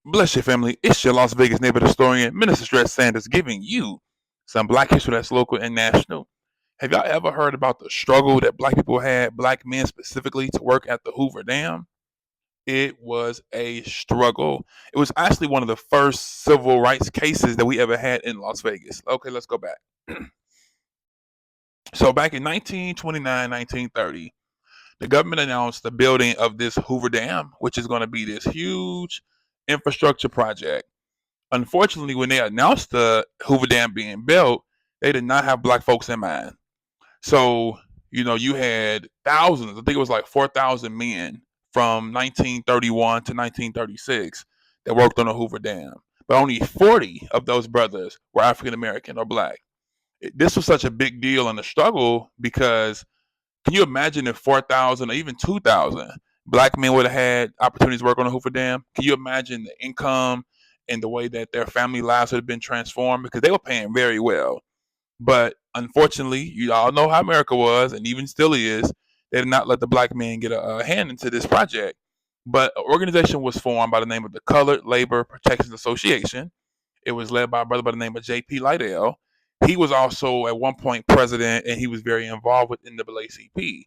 Bless your family. It's your Las Vegas neighborhood historian, Minister Stretch Sanders, giving you some black history that's local and national. Have y'all ever heard about the struggle that black people had, black men specifically, to work at the Hoover Dam? It was a struggle. It was actually one of the first civil rights cases that we ever had in Las Vegas. Okay, let's go back. So, back in 1929, 1930, the government announced the building of this Hoover Dam, which is going to be this huge infrastructure project. Unfortunately, when they announced the Hoover Dam being built, they did not have black folks in mind. So, you had thousands, I think it was like 4,000 men from 1931 to 1936 that worked on the Hoover Dam. But only 40 of those brothers were African American or black. This was such a big deal and a struggle because can you imagine if 4,000 or even 2,000 black men would have had opportunities to work on the Hoover Dam? Can you imagine the income and the way that their family lives would have been transformed? Because they were paying very well. But unfortunately, you all know how America was and even still is. They did not let the black men get a hand into this project. But an organization was formed by the name of the Colored Labor Protection Association. It was led by a brother by the name of J.P. Lydell. He was also at one point president, and he was very involved with NAACP.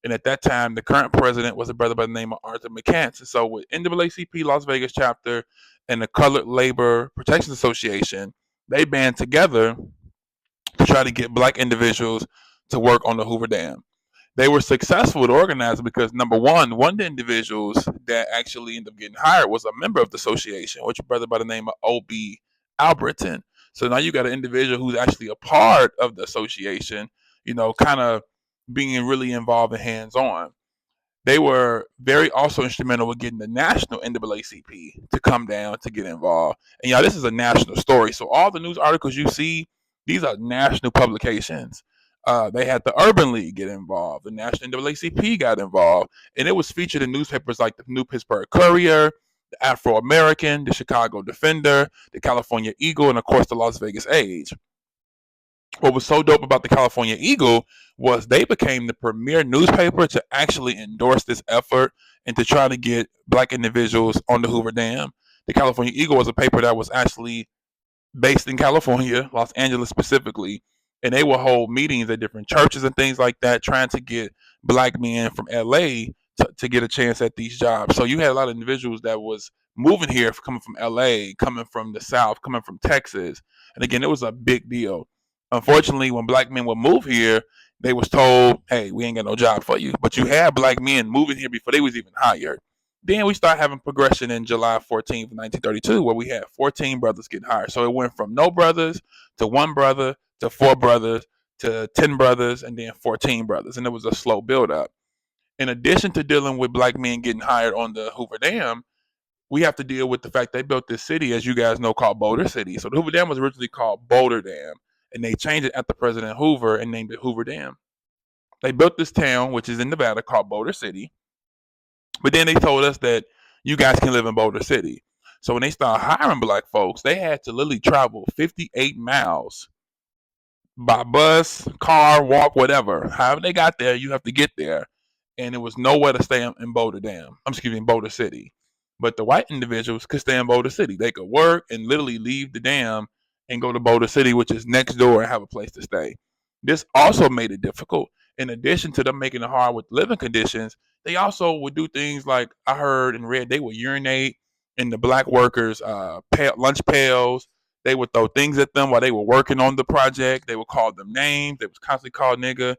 And at that time, the current president was a brother by the name of Arthur McCants. And so, with NAACP Las Vegas chapter and the Colored Labor Protection Association, they band together to try to get black individuals to work on the Hoover Dam. They were successful with organizing because one of the individuals that actually ended up getting hired was a member of the association, which a brother by the name of O.B. Alberton. So now you got an individual who's actually a part of the association, kind of being really involved and hands on. They were very also instrumental with getting the national NAACP to come down to get involved. And this is a national story. So all the news articles you see, these are national publications. They had the Urban League get involved. The National NAACP got involved. And it was featured in newspapers like the New Pittsburgh Courier, the Afro American, the Chicago Defender, the California Eagle, and of course the Las Vegas Age. What was so dope about the California Eagle was they became the premier newspaper to actually endorse this effort and to try to get black individuals on the Hoover Dam. The California Eagle was a paper that was actually based in California, Los Angeles specifically, and they would hold meetings at different churches and things like that, trying to get black men from LA to get a chance at these jobs. So you had a lot of individuals that was moving here, coming from LA, coming from the South, coming from Texas, and again, it was a big deal. Unfortunately, when black men would move here, they was told, "Hey, we ain't got no job for you." But you had black men moving here before they was even hired. Then we start having progression in July 14th, 1932, where we had 14 brothers get hired. So it went from no brothers to one brother to four brothers to 10 brothers and then 14 brothers. And it was a slow build up. In addition to dealing with black men getting hired on the Hoover Dam, we have to deal with the fact they built this city, as you guys know, called Boulder City. So the Hoover Dam was originally called Boulder Dam, and they changed it after President Hoover and named it Hoover Dam. They built this town, which is in Nevada, called Boulder City. But then they told us that you guys can live in Boulder City. So when they started hiring black folks, they had to literally travel 58 miles by bus, car, walk, whatever. However they got there, you have to get there. And there was nowhere to stay in Boulder Dam. I'm excuse me, in Boulder City. But the white individuals could stay in Boulder City. They could work and literally leave the dam and go to Boulder City, which is next door, and have a place to stay. This also made it difficult. In addition to them making it hard with living conditions, they also would do things like I heard and read they would urinate in the black workers' lunch pails. They would throw things at them while they were working on the project. They would call them names. They was constantly called nigga.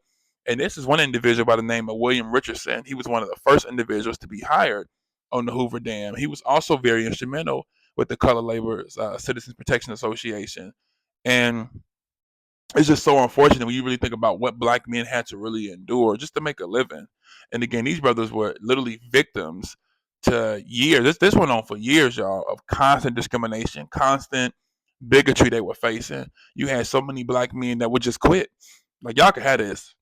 And this is one individual by the name of William Richardson. He was one of the first individuals to be hired on the Hoover Dam. He was also very instrumental with the Color Labor Citizens Protection Association. And it's just so unfortunate when you really think about what black men had to really endure just to make a living. And again, these brothers were literally victims to years. This went on for years, y'all, of constant discrimination, constant bigotry they were facing. You had so many black men that would just quit. Like, y'all can have this.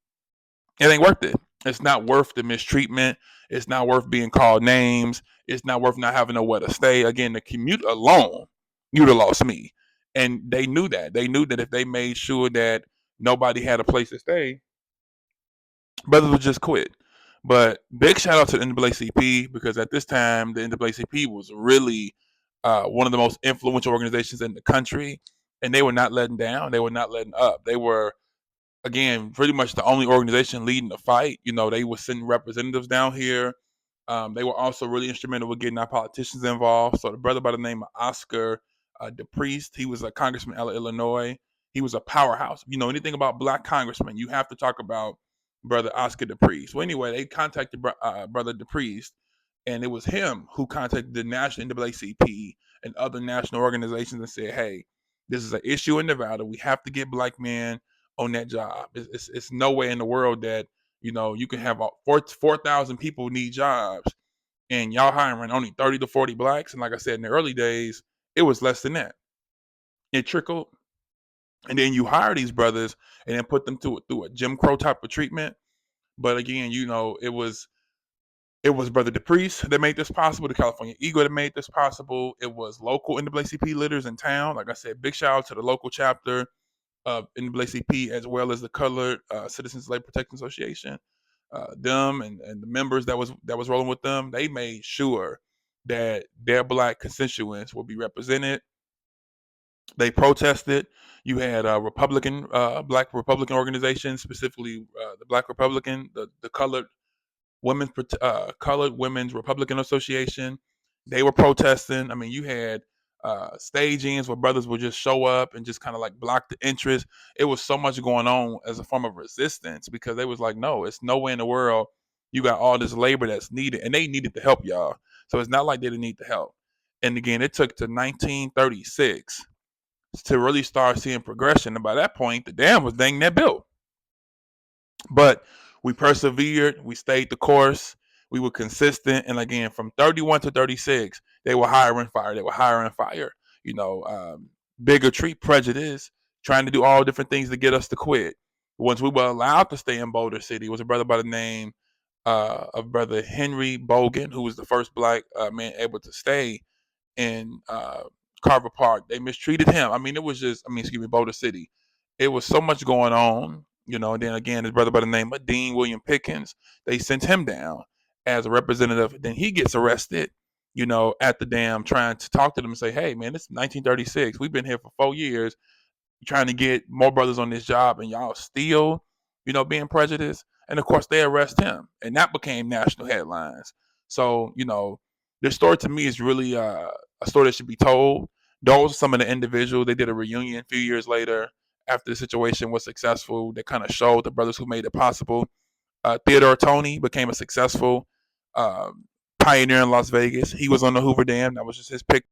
It ain't worth it. It's not worth the mistreatment. It's not worth being called names. It's not worth not having nowhere to stay. Again, the commute alone, you'd have lost me. And they knew that. They knew that if they made sure that nobody had a place to stay, brothers would just quit. But big shout out to the NAACP because at this time the NAACP was really one of the most influential organizations in the country, and they were not letting down. They were not letting up. They were, again, pretty much the only organization leading the fight. You know, they were sending representatives down here. They were also really instrumental with getting our politicians involved. So the brother by the name of Oscar DePriest, he was a congressman out of Illinois. He was a powerhouse. You know, anything about black congressmen, you have to talk about brother Oscar DePriest. Well, anyway, they contacted brother DePriest, and it was him who contacted the national NAACP and other national organizations and said, hey, this is an issue in Nevada. We have to get black men on that job. It's no way in the world that, you know, you can have 4,000 people need jobs and y'all hiring only 30 to 40 blacks. And like I said, in the early days, it was less than that. It trickled. And then you hire these brothers and then put them through a Jim Crow type of treatment. But again, you know, it was Brother DePriest that made this possible, the California Eagle that made this possible. It was local NAACP leaders in town. Like I said, big shout out to the local chapter of NAACP as well as the Colored Citizens Labor Protection Association. Them and the members that was rolling with them, they made sure that their black constituents will be represented. They protested. You had black Republican organizations, specifically the Black Republican, the Colored Women's Republican Association. They were protesting. I mean, you had stagings where brothers would just show up and just kind of like block the entrance. It was so much going on as a form of resistance because they was like, no, it's no way in the world you got all this labor that's needed, and they needed the help, y'all. So it's not like they didn't need the help. And again, it took to 1936 to really start seeing progression. And by that point, the dam was dang near built. But we persevered. We stayed the course. We were consistent. And again, from 31 to 36, they were hiring fire. They were hiring fire. You know, bigotry, prejudice, trying to do all different things to get us to quit. Once we were allowed to stay in Boulder City, it was a brother by the name of Brother Henry Bogan, who was the first black man able to stay in Carver Park. They mistreated him. I mean, it was just, Boulder City. It was so much going on, you know. And then again, his brother by the name of Dean William Pickens, they sent him down as a representative. Then he gets arrested, you know, at the dam, trying to talk to them and say, hey, man, this is 1936. We've been here for 4 years trying to get more brothers on this job, and y'all still, you know, being prejudiced. And of course, they arrest him, and that became national headlines. So, you know, this story to me is really a story that should be told. Those are some of the individuals. They did a reunion a few years later after the situation was successful. They kind of showed the brothers who made it possible. Theodore Toney became a successful pioneer in Las Vegas. He was on the Hoover Dam. That was just his pick.